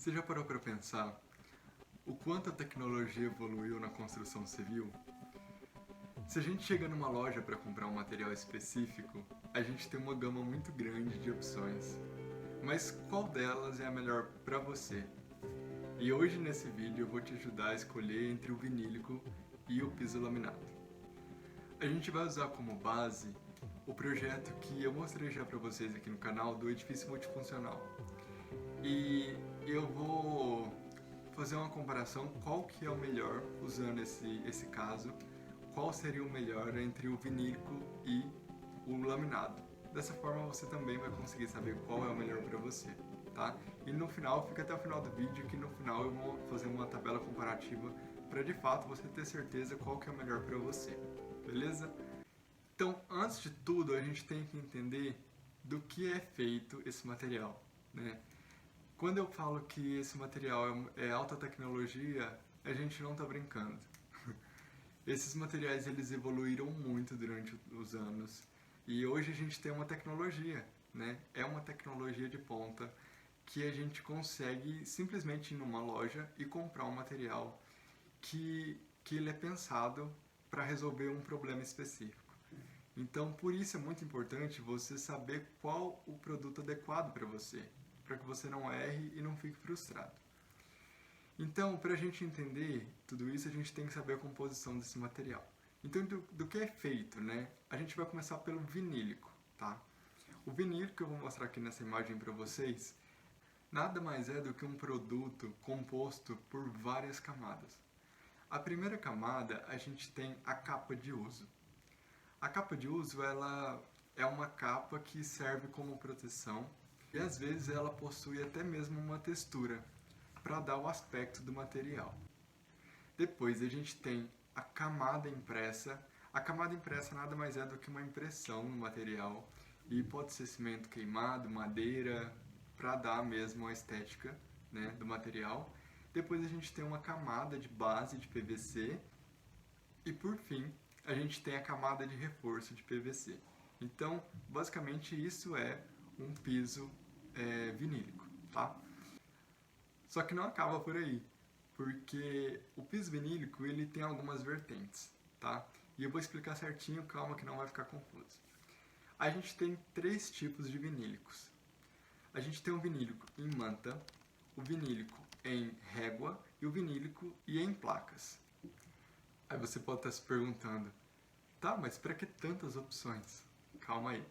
Você já parou para pensar o quanto a tecnologia evoluiu na construção civil? Se a gente chega numa loja para comprar um material específico, a gente tem uma gama muito grande de opções. Mas qual delas é a melhor para você? E hoje nesse vídeo eu vou te ajudar a escolher entre o vinílico e o piso laminado. A gente vai usar como base o projeto que eu mostrei já para vocês aqui no canal do edifício multifuncional. E eu vou fazer uma comparação qual que é o melhor, usando esse caso, qual seria o melhor entre o vinílico e o laminado. Dessa forma você também vai conseguir saber qual é o melhor para você, tá? E no final, fica até o final do vídeo que no final eu vou fazer uma tabela comparativa para de fato você ter certeza qual que é o melhor para você, beleza? Então, antes de tudo, a gente tem que entender do que é feito esse material, né? Quando eu falo que esse material é alta tecnologia, a gente não está brincando. Esses materiais eles evoluíram muito durante os anos e hoje a gente tem uma tecnologia, né? É uma tecnologia de ponta que a gente consegue simplesmente ir numa loja e comprar um material que ele é pensado para resolver um problema específico. Então, por isso é muito importante você saber qual o produto adequado para você, para que você não erre e não fique frustrado. Então, para a gente entender tudo isso, a gente tem que saber a composição desse material. Então, do que é feito, né? A gente vai começar pelo vinílico, tá? O vinílico que eu vou mostrar aqui nessa imagem para vocês, nada mais é do que um produto composto por várias camadas. A primeira camada, a gente tem a capa de uso. A capa de uso, ela é uma capa que serve como proteção e às vezes ela possui até mesmo uma textura para dar o aspecto do material. Depois a gente tem a camada impressa. A camada impressa nada mais é do que uma impressão no material e pode ser cimento queimado, madeira, para dar mesmo a estética, né, do material. Depois a gente tem uma camada de base de PVC e por fim a gente tem a camada de reforço de PVC. Então, basicamente isso é um piso vinílico, tá? Só que não acaba por aí, porque o piso vinílico ele tem algumas vertentes, tá? E eu vou explicar certinho, calma que não vai ficar confuso. A gente tem três tipos de vinílicos. A gente tem o vinílico em manta, o vinílico em régua e o vinílico em placas. Aí você pode estar se perguntando, tá, mas para que tantas opções? Calma aí.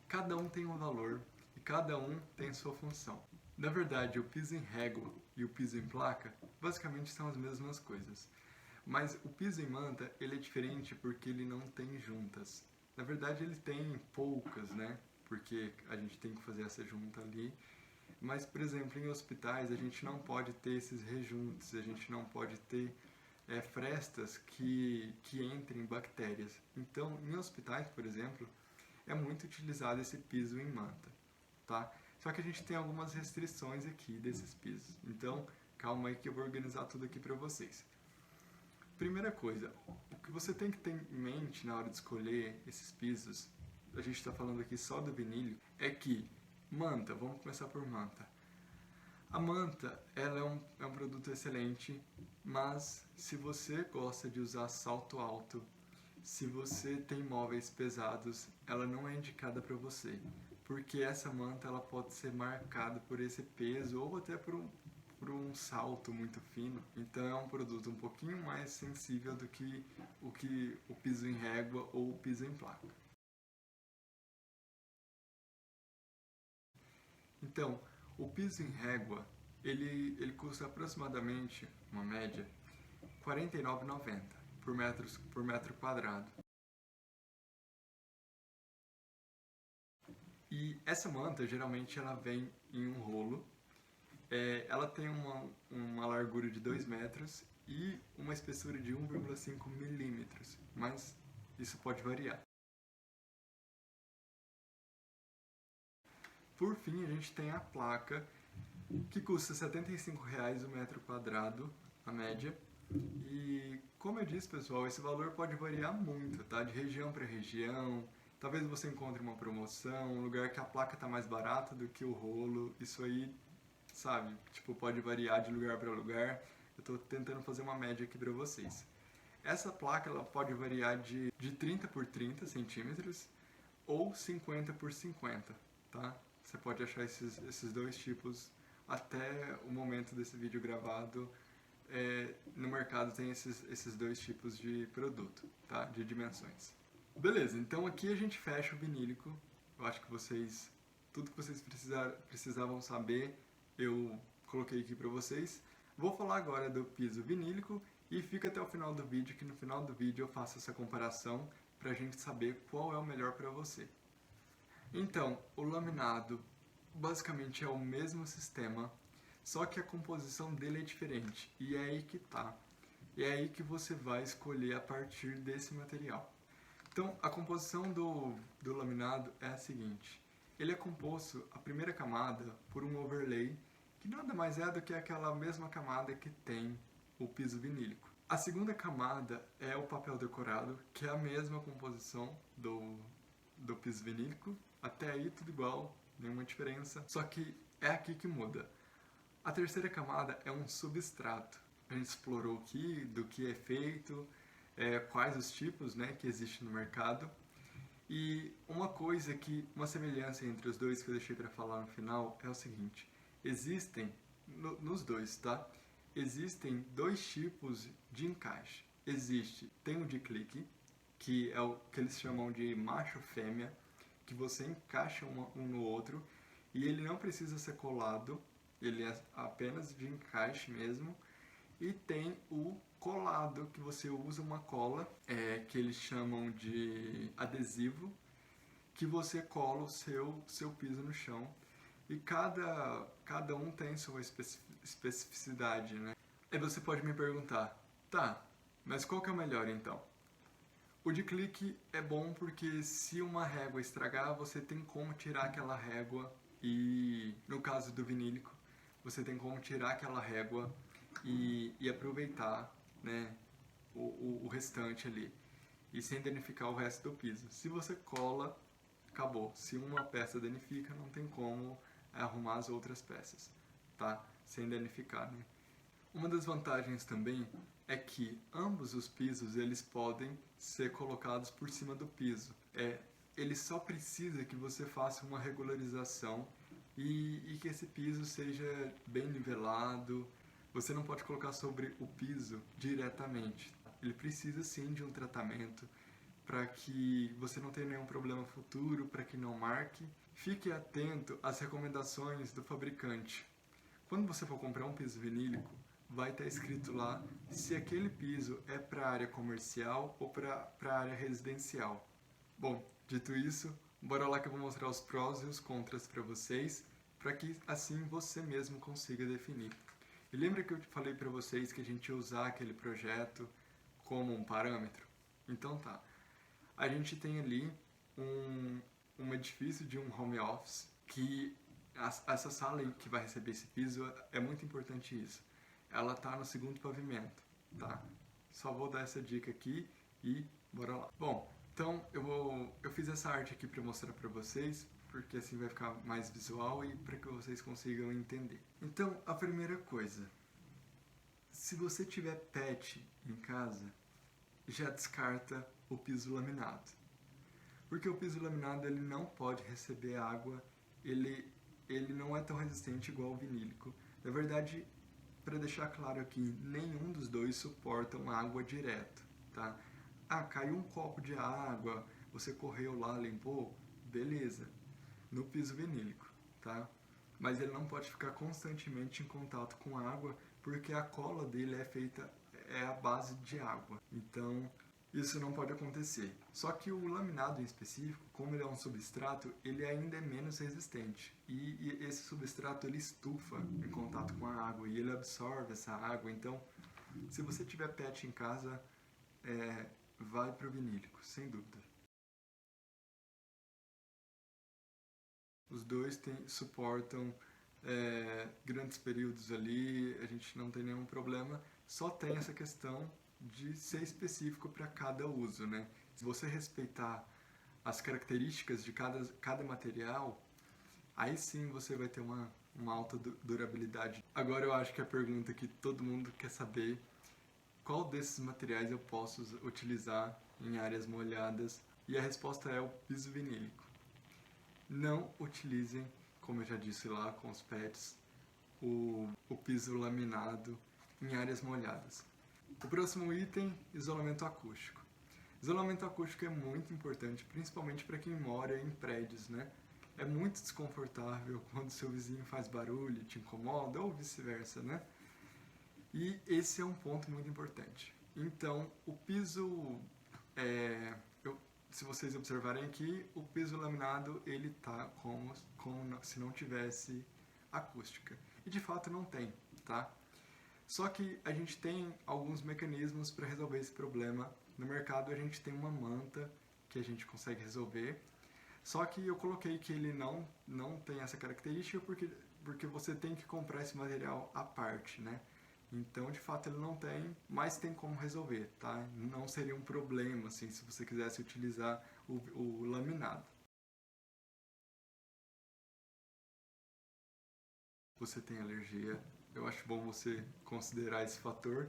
Cada um tem um valor e cada um tem sua função. Na verdade, o piso em régua e o piso em placa basicamente são as mesmas coisas. Mas o piso em manta, ele é diferente porque ele não tem juntas. Na verdade, ele tem poucas, né? Porque a gente tem que fazer essa junta ali. Mas, por exemplo, em hospitais, a gente não pode ter esses rejuntos, a gente não pode ter frestas que entrem bactérias. Então, em hospitais, por exemplo, é muito utilizado esse piso em manta, tá? Só que a gente tem algumas restrições aqui desses pisos. Então, calma aí que eu vou organizar tudo aqui para vocês. Primeira coisa, o que você tem que ter em mente na hora de escolher esses pisos, a gente está falando aqui só do vinílico, é que manta, vamos começar por manta. A manta, ela é um produto excelente, mas se você gosta de usar salto alto, se você tem móveis pesados, ela não é indicada para você, porque essa manta ela pode ser marcada por esse peso ou até por um salto muito fino. Então é um produto um pouquinho mais sensível do que o piso em régua ou o piso em placa. Então, o piso em régua, ele custa aproximadamente, uma média, R$ 49,90 por metro quadrado. E essa manta, geralmente, ela vem em um rolo. Ela tem uma largura de 2 metros e uma espessura de 1,5 milímetros, mas isso pode variar. Por fim, a gente tem a placa, que custa R$ 75,00 o metro quadrado, a média. E, como eu disse, pessoal, esse valor pode variar muito, tá? De região para região. Talvez você encontre uma promoção, um lugar que a placa está mais barata do que o rolo. Isso aí sabe? Tipo, pode variar de lugar para lugar. Eu tô tentando fazer uma média aqui para vocês. Essa placa ela pode variar de 30 por 30 centímetros ou 50 por 50, tá? Você pode achar esses dois tipos até o momento desse vídeo gravado. No mercado tem esses dois tipos de produto, tá? De dimensões. Beleza, então aqui a gente fecha o vinílico. Eu acho que tudo que vocês precisavam saber, eu coloquei aqui para vocês. Vou falar agora do piso vinílico e fica até o final do vídeo, que no final do vídeo eu faço essa comparação para a gente saber qual é o melhor para você. Então, o laminado basicamente é o mesmo sistema, só que a composição dele é diferente, e é aí que tá. E é aí que você vai escolher a partir desse material. Então, a composição do laminado é a seguinte. Ele é composto, a primeira camada, por um overlay, que nada mais é do que aquela mesma camada que tem o piso vinílico. A segunda camada é o papel decorado, que é a mesma composição do piso vinílico. Até aí tudo igual, nenhuma diferença, só que é aqui que muda. A terceira camada é um substrato. A gente explorou aqui do que é feito, quais os tipos, né, que existem no mercado. E uma semelhança entre os dois que eu deixei para falar no final é o seguinte: existem, nos dois, tá? Existem dois tipos de encaixe. Tem o de clique, que é o que eles chamam de macho-fêmea, que você encaixa um no outro e ele não precisa ser colado, ele é apenas de encaixe mesmo. E tem o colado, que você usa uma cola, que eles chamam de adesivo, que você cola o seu piso no chão. E cada um tem sua especificidade, né? Aí você pode me perguntar, tá, mas qual que é o melhor então? O de clique é bom porque se uma régua estragar, você tem como tirar aquela régua e, no caso do vinílico, você tem como tirar aquela régua e aproveitar, né, o restante ali e sem danificar o resto do piso. Se você cola, acabou. Se uma peça danifica, não tem como arrumar as outras peças, tá? Sem danificar, né? Uma das vantagens também é que ambos os pisos eles podem ser colocados por cima do piso. Ele só precisa que você faça uma regularização e que esse piso seja bem nivelado. Você não pode colocar sobre o piso diretamente. Ele precisa sim de um tratamento para que você não tenha nenhum problema futuro, para que não marque. Fique atento às recomendações do fabricante. Quando você for comprar um piso vinílico, vai estar escrito lá se aquele piso é para área comercial ou para área residencial. Bom, dito isso, bora lá que eu vou mostrar os prós e os contras para vocês, para que assim você mesmo consiga definir. E lembra que eu falei para vocês que a gente ia usar aquele projeto como um parâmetro? Então tá. A gente tem ali um edifício de um home office que essa sala aí que vai receber esse piso é muito importante isso. Ela tá no segundo pavimento, tá? Só vou dar essa dica aqui e bora lá. Bom, então eu fiz essa arte aqui para mostrar para vocês, porque assim vai ficar mais visual e para que vocês consigam entender. Então, a primeira coisa, se você tiver pet em casa, já descarta o piso laminado. Porque o piso laminado ele não pode receber água, ele não é tão resistente igual o vinílico. Na verdade, para deixar claro aqui, nenhum dos dois suportam água direto, tá? Caiu um copo de água, você correu lá, limpou, beleza, no piso vinílico, tá? Mas ele não pode ficar constantemente em contato com água, porque a cola dele é a base de água. Então, isso não pode acontecer. Só que o laminado em específico, como ele é um substrato, ele ainda é menos resistente. E esse substrato ele estufa em contato com a água e ele absorve essa água. Então, se você tiver pet em casa, vai para o vinílico, sem dúvida. Os dois suportam grandes períodos ali, a gente não tem nenhum problema. Só tem essa questão de ser específico para cada uso, né? Se você respeitar as características de cada material, aí sim você vai ter uma alta durabilidade. Agora eu acho que a pergunta que todo mundo quer saber: qual desses materiais eu posso utilizar em áreas molhadas? E a resposta é o piso vinílico. Não utilizem, como eu já disse lá com os PETs, o piso laminado em áreas molhadas. O próximo item, isolamento acústico. Isolamento acústico é muito importante, principalmente para quem mora em prédios, né? É muito desconfortável quando seu vizinho faz barulho, te incomoda, ou vice-versa, né? E esse é um ponto muito importante. Então, o piso, se vocês observarem aqui, o piso laminado ele tá como se não tivesse acústica. E de fato não tem, tá? Só que a gente tem alguns mecanismos para resolver esse problema. No mercado a gente tem uma manta que a gente consegue resolver. Só que eu coloquei que ele não tem essa característica porque você tem que comprar esse material à parte, né? Então, de fato, ele não tem, mas tem como resolver, tá? Não seria um problema, assim, se você quisesse utilizar o laminado. Você tem alergia, eu acho bom você considerar esse fator.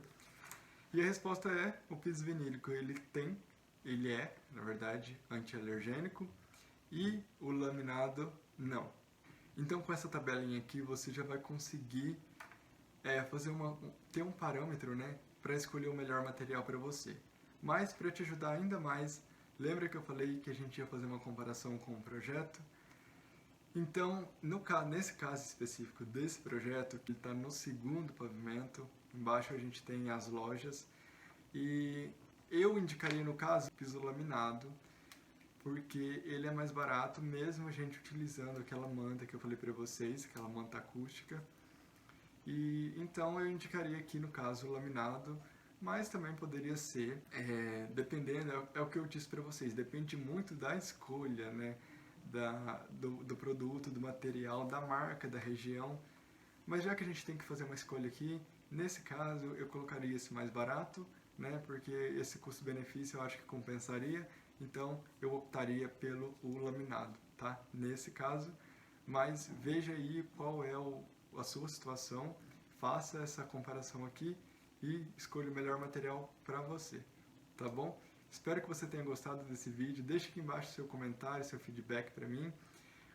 E a resposta é: o piso vinílico ele é, na verdade, anti-alergênico, e o laminado não. Então, com essa tabelinha aqui, você já vai conseguir ter um parâmetro, né, para escolher o melhor material para você. Mas, para te ajudar ainda mais, lembra que eu falei que a gente ia fazer uma comparação com o projeto? Então, nesse caso específico desse projeto, que está no segundo pavimento, embaixo a gente tem as lojas, e eu indicaria, no caso, piso laminado, porque ele é mais barato, mesmo a gente utilizando aquela manta que eu falei para vocês, aquela manta acústica. E então eu indicaria aqui, no caso, o laminado, mas também poderia ser, dependendo, é o que eu disse para vocês, depende muito da escolha, né, do produto, do material, da marca, da região. Mas já que a gente tem que fazer uma escolha aqui, nesse caso eu colocaria esse mais barato, né, porque esse custo-benefício eu acho que compensaria, então eu optaria pelo laminado, tá? Nesse caso, mas veja aí qual é a sua situação, faça essa comparação aqui e escolha o melhor material para você, tá bom? Espero que você tenha gostado desse vídeo, deixe aqui embaixo seu comentário, seu feedback para mim,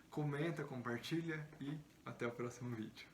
comenta, compartilha e até o próximo vídeo.